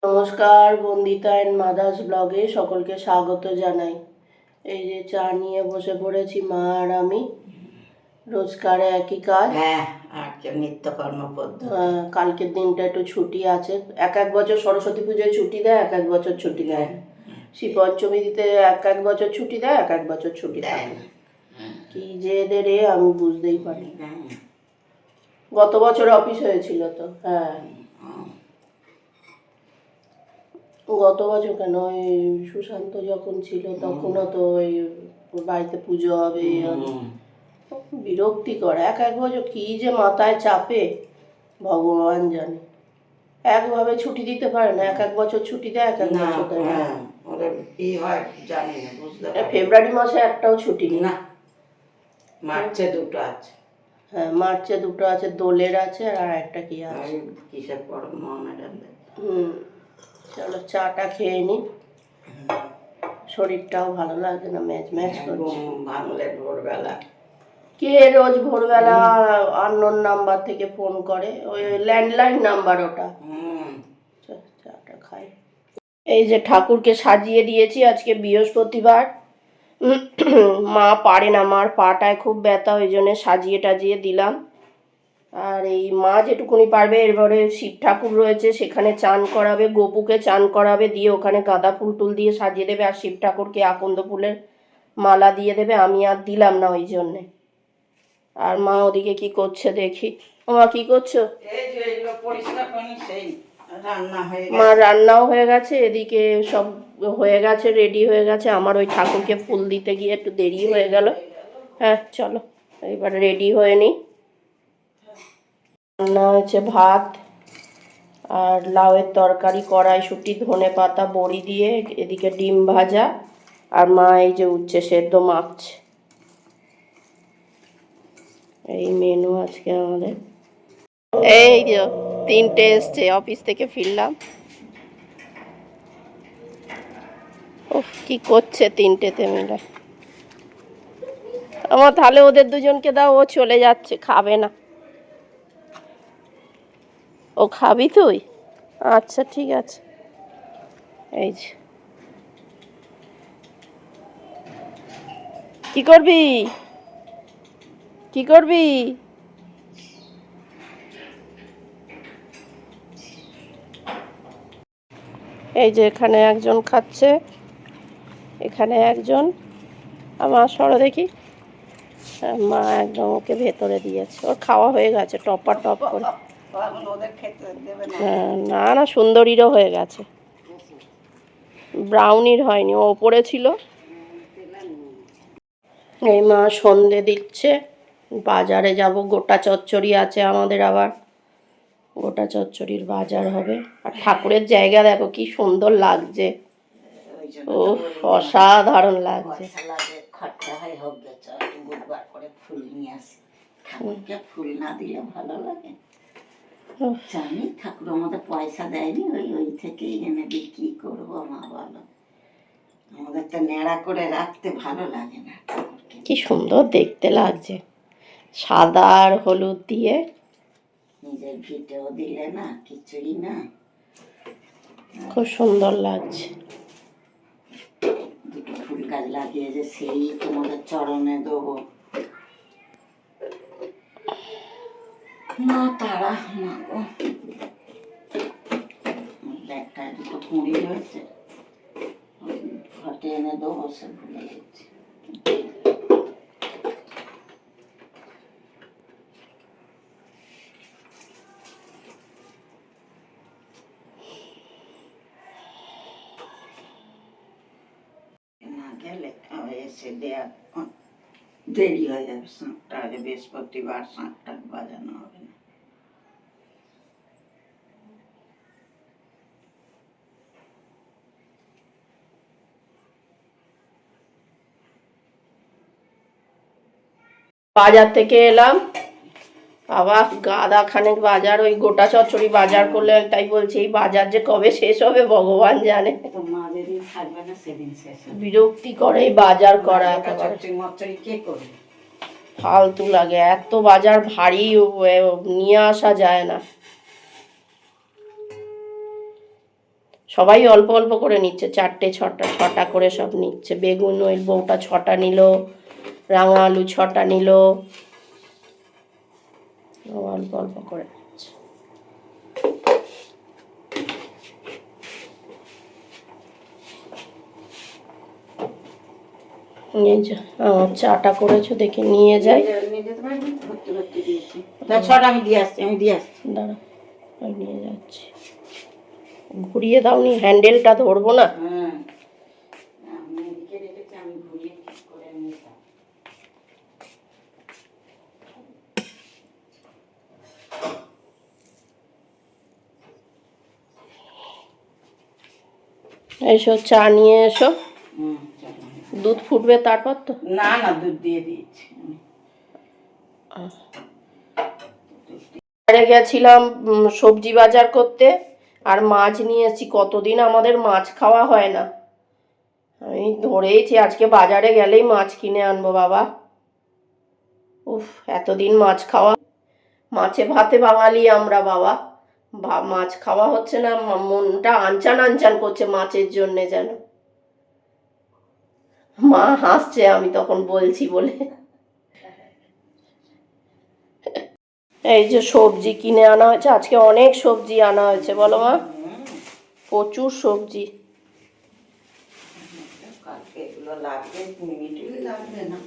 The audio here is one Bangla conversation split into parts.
নমস্কার, বন্দিতা অ্যান্ড মাদার্স ব্লগে সকলকে স্বাগত জানাই। এই যে চা নিয়ে বসে পড়েছি মা আর আমি। রোজকার একই কাজ। হ্যাঁ, আর যে নিত্যকর্ম পদ্ধতি। কালকের দিনটা একটু ছুটি আছে। এক এক বছর সরস্বতী পুজোয় ছুটি দেয়, এক এক বছর ছুটি দেয় না। শ্রী পঞ্চমীতে এক এক বছর ছুটি দেয়, এক এক বছর ছুটি দেয় না। কি যে এদের আমি বুঝতেই পারি। গত বছর অফিস হয়েছিল তো। হ্যাঁ, গত বছর কেন ওই সুশান্ত যখন ছিল তখনও তো ওই বাড়িতে পুজো হবে, বিরক্তিকর। এক এক বছর কি যে মাথায় চাপে ভগবান জানে। একভাবে ছুটি দিতে পারে না, এক এক বছর ছুটি দেয়, এক এক বছর দেয় না। ফেব্রুয়ারি মাসে একটাও ছুটি নেই। না, মার্চে দুটো আছে। হ্যাঁ, মার্চে দুটো আছে, দোলের আছে আর একটা কি আছে কিসের পরব মহামেডান। চলো চাটা খেয়ে নি। শরীরটাও ভালো লাগে না, ম্যাচ ম্যাচ করছে। ভাঙলে ভোরবেলা কে রোজ ভোরবেলা আননোন নাম্বার থেকে ফোন করে, ওই ল্যান্ডলাইন নাম্বার ওটা। চাটা খাই। এই যে ঠাকুরকে সাজিয়ে দিয়েছি, আজকে বৃহস্পতিবার। মা পারে না, মার পাটায় খুব ব্যথা, ওই জন্য সাজিয়ে টাজিয়ে দিলাম। আর এই মা যেটুকুনি পারবে, এরপরে শিব ঠাকুর রয়েছে সেখানে চান করাবে, গোপুকে চান করাবে, দিয়ে ওখানে গাঁদা ফুল টুল দিয়ে সাজিয়ে দেবে, আর শিব ঠাকুরকে আকন্দ ফুলের মালা দিয়ে দেবে। আমি আর দিলাম না ওই জন্যে। আর মা ওদিকে কি করছে দেখি। মা কি করছো? মা রান্নাও হয়ে গেছে, এদিকে সব হয়ে গেছে, রেডি হয়ে গেছে। আমার ওই ঠাকুরকে ফুল দিতে গিয়ে একটু দেরি হয়ে গেল। হ্যাঁ চলো এবার রেডি হয়ে নিই। রান্না হয়েছে ভাত আর লাউয়ের তরকারি, কড়াইশুঁটি, ধনে পাতা, বড়ি দিয়ে, এদিকে ডিম ভাজা, আর মা এই যে উচ্ছে সেদ্ধ মাখছে। এই মেনু আজকে আমাদের। এই যে 3টে এসছে, অফিস থেকে ফিরলাম। উফ কি করছে 3টেতে মিলে। আমার তাহলে ওদের দুজনকে দাও, ও চলে যাচ্ছে, খাবে না। ও খাবি তুই? আচ্ছা ঠিক আছে। এই যে কি করবি, কি করবি? এই যে এখানে একজন খাচ্ছে, এখানে একজন। আমার সরো দেখি। মা একদম ওকে ভেতরে দিয়েছে, ওর খাওয়া হয়ে গেছে টপা টপ করে। না না, সুন্দরীরও হয়ে গেছে, ব্রাউনির হয়নি, ও ওপরে ছিল। এই মা সন্ধে দিচ্ছে, বাজারে যাব, গোটা চচ্চড়ি আছে আমাদের, আবার গোটা চচ্চড়ির বাজার হবে। আর ঠাকুরের জায়গা দেখো কি সুন্দর লাগছে, ও অসাধারণ লাগছে। ফুল না দিলে ভালো লাগে জানি, ঠাকুর আমাদের পয়সা দেয়নি, ওই থেকেই এনে দিই। কি করবো মা বলো, আমাদের তো নেড়া করে রাখতে ভালো লাগে না। কি সুন্দর দেখতে লাগছে, সাদা আর হলুদ দিয়ে। নিজের ভিটেও দিলে না, কিছুই না, খুব সুন্দর লাগছে। দুটো ফুল গাছ লাগিয়েছে, সেই তোমাদের চরণে দেবো। না তারা মা গো, একটা দুটো কুঁড়ি রয়েছে, ঘটে এনে দেবো, সে ভুলে গেছি। না গেলে এসে দেয়া দেরি হয়ে যাবে, 7টা আজ বৃহস্পতিবার, 7টা বাজানো হবে না। বাজার থেকে এলাম, বাবা গাদা খানেক বাজার, ওই গোটা চচ্চড়ি বাজার করলে, তাই বলছি এই বাজার যে কবে শেষ হবে ভগবান জানে। মা যেদিন থাকবে না সেদিন শেষ হবে। বিরক্তি করে এই বাজার করা, একেবারে কে করবে, ফালতু লাগে, এত বাজার ভারী, নিয়ে আসা যায় না। সবাই অল্প অল্প করে নিচ্ছে, 4টে 6টা 6টা করে সব নিচ্ছে। বেগুন ওই বউটা 6টা নিল, রাঙা আলু 6টা নিল, অল্প অল্প করে নিচ্ছে। এই যে আমার চাটা করেছো, দেখি নিয়ে যাই। আমি দিয়ে আসছি দাঁড়া, আমি নিয়ে যাচ্ছি। ঘুরিয়ে দাওনি, হ্যান্ডেলটা ধরবো না। হ্যাঁ আমি এদিকে রেখেছি, আমি ঘুরিয়ে ঠিক করে নিতাম। এসো চা নিয়ে এসো। দুধ ফুটবে তারপর তো? না না, দুধ দিয়ে দিয়েছি। বাইরে গেছিলাম সবজি বাজার করতে, আর মাছ নিয়ে এসেছি। কতদিন আমাদের মাছ খাওয়া হয় না, আমি ধরেইছি আজকে বাজারে গেলেই মাছ কিনে আনবো বাবা। উফ, এতদিন মাছ খাওয়া, মাছে ভাতে বাঙালি আমরা বাবা, মাছ খাওয়া হচ্ছে না, মনটা আনচান আনচান করছে মাছের জন্যে যেন। মা হাসছে আমি তখন বলছি বলে। এই যে সবজি কিনে আনা হয়েছে, আজকে অনেক সবজি আনা হয়েছে বলো মা, প্রচুর সবজি। কালকে এগুলো লাগবে, মিনিটই লাগবে না।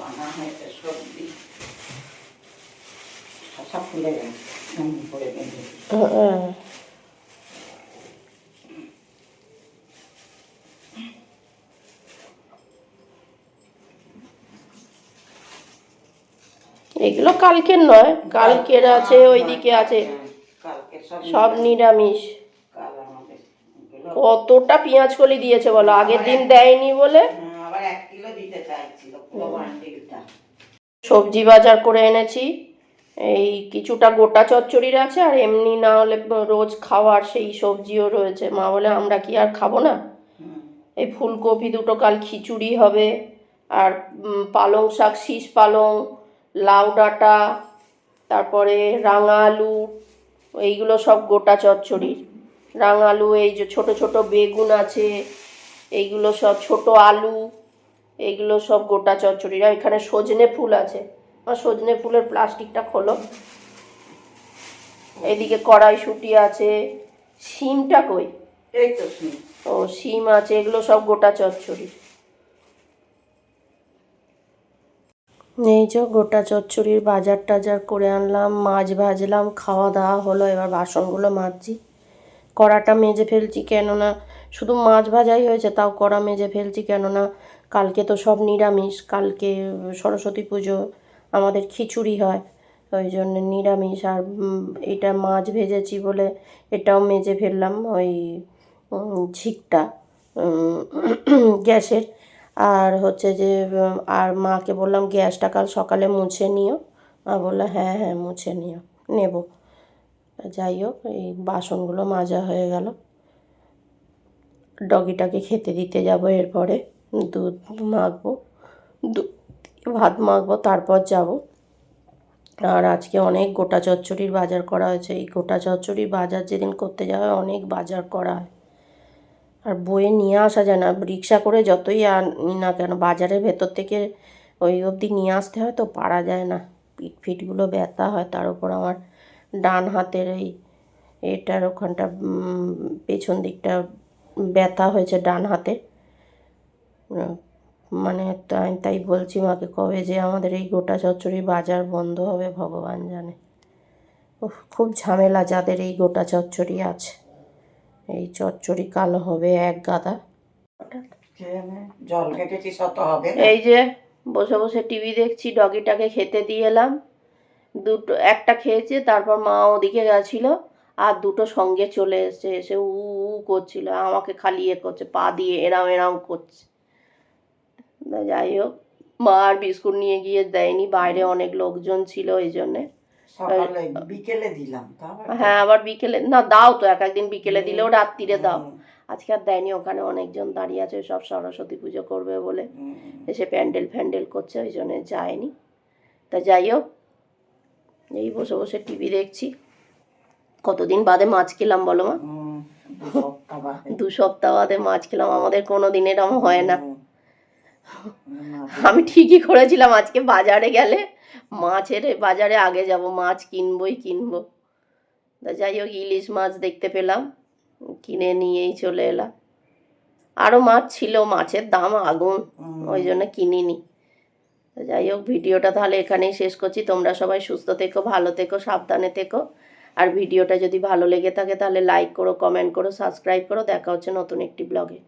আনা হয়েছে সবজি, সব ফুলে গেছে, পড়ে গেছে। এগুলো কালকের নয়, কালকের আছে, ওইদিকে আছে, কালকে সব নিরামিষ। কাল আমাদের কতটা পেঁয়াজ কলি দিয়েছে বলো, আগের দিন দেয়নি বলে। আবার 1 কিলো দিতে চাইছিল, পুরো বান্ডিলটা। সবজি বাজার করে এনেছি, এই কিছুটা গোটা চচ্চড়ির আছে, আর এমনি না হলে রোজ খাওয়ার সেই সবজিও রয়েছে। মা বলে আমরা কি আর খাবো না। এই ফুলকপি দুটো কাল খিচুড়ি হবে, আর পালং শাক, শীষ পালং, লাউ ডাঁটা, তারপরে রাঙা আলু, এইগুলো সব গোটা চচ্চড়ির। রাঙা আলু, এই যে ছোট ছোট বেগুন আছে, এইগুলো সব ছোট আলু, এইগুলো সব গোটা চচ্চড়ির। আর এখানে সজনে ফুল আছে, আর সজনে ফুলের প্লাস্টিকটা খোলো। এইদিকে কড়াইশুঁটি আছে, শিমটা কই? এই তো শিম। ও শিম আছে, এগুলো সব গোটা চচ্চড়ি। এই যে গোটা চচ্চড়ির বাজার টাজার করে আনলাম, মাছ ভাজলাম, খাওয়া দাওয়া হলো। এবার বাসনগুলো মাজছি, কড়াটা মেজে ফেলছি, কেননা শুধু মাছ ভাজাই হয়েছে, তাও কড়া মেজে ফেলছি, কেননা কালকে তো সব নিরামিষ। কালকে সরস্বতী পুজো, আমাদের খিচুড়ি হয়, ওই জন্য নিরামিষ। আর এটা মাছ ভেজেছি বলে এটাও মেজে ফেললাম, ওই ঝিকটা গ্যাসের। আর হচ্ছে যে আর মাকে বললাম গ্যাসটা কাল সকালে মুছে নিও। মা বললো হ্যাঁ হ্যাঁ মুছে নেব। যাই হোক, এই বাসনগুলো মাজা হয়ে গেল। ডগিটাকে খেতে দিতে যাব, এরপরে দুধ মাখবো, ভাত মাখবো, তারপর যাব। আর আজকে অনেক গোটা চচ্চড়ির বাজার করা হয়েছে। এই গোটা চচ্চড়ির বাজার যেদিন করতে যাওয়া হয়, অনেক বাজার করা হয়, আর বয়ে নিয়ে আসা যায় না। রিক্সা করে যতই আনি না কেন, বাজারের ভেতর থেকে ওই অবধি নিয়ে আসতে হয়, তো পারা যায় না, পিঠ ফিটগুলো ব্যথা হয়। তার উপর আমার ডান হাতের এই এটার ওখানটা পেছন দিকটা ব্যথা হয়েছে ডান হাতে। মানে তাই বলছি মাকে, কবে যে আমাদের এই গোটা চচ্চড়ির বাজার বন্ধ হবে ভগবান জানে। খুব ঝামেলা যাদের এই গোটা চচ্চড়ি আছে। এই চচ্চড়ি কালো হবে এক গাদা। জল কেটেছি, শত হবে। এই যে বসে বসে টিভি দেখছি, ডগিটাকে খেতে দিয়ে এলাম। একটা খেয়েছে, তারপর মা ওদিকে গেছিল, আর দুটো সঙ্গে চলে এসছে, এসে উ করছিল, আমাকে খালি করছে, পা দিয়ে এরাম এরাম করছে। যাই হোক, মা আর বিস্কুট নিয়ে গিয়ে দেয়নি, বাইরে অনেক লোকজন ছিল এই জন্যে। বিকেলে দিলাম, হ্যাঁ আবার বিকেলে না, দাও তো, এক একদিন বিকেলে দিলেও রাত্রিরে দাও। আজকে আর দেয়নি, ওখানে অনেকজন দাঁড়িয়ে আছে, সব সরস্বতী পুজো করবে বলে এসে প্যান্ডেল করছে, ওই জন্য যায়নি। তা যাই হোক, এই বসে বসে টিভি দেখছি। কতদিন বাদে মাছ খেলাম বলো মা। সপ্তাহ বাদে। 2 সপ্তাহ বাদে মাছ খেলাম, আমাদের কোনো দিন এরকম হয় না। আমি ঠিকই করেছিলাম আজকে বাজারে গেলে মাছের বাজারে আগে যাব, মাছ কিনবই কিনবো। তা যাই হোক ইলিশ মাছ দেখতে পেলাম, কিনে নিয়েই চলে এলাম। আরও মাছ ছিল, মাছের দাম আগুন, ওই জন্য কিনিনি। তো যাই হোক ভিডিওটা তাহলে এখানেই শেষ করছি। তোমরা সবাই সুস্থ থেকো, ভালো থেকো, সাবধানে থেকো। আর ভিডিওটা যদি ভালো লেগে থাকে তাহলে লাইক করো, কমেন্ট করো, সাবস্ক্রাইব করো। দেখা হচ্ছে নতুন একটি ব্লগে।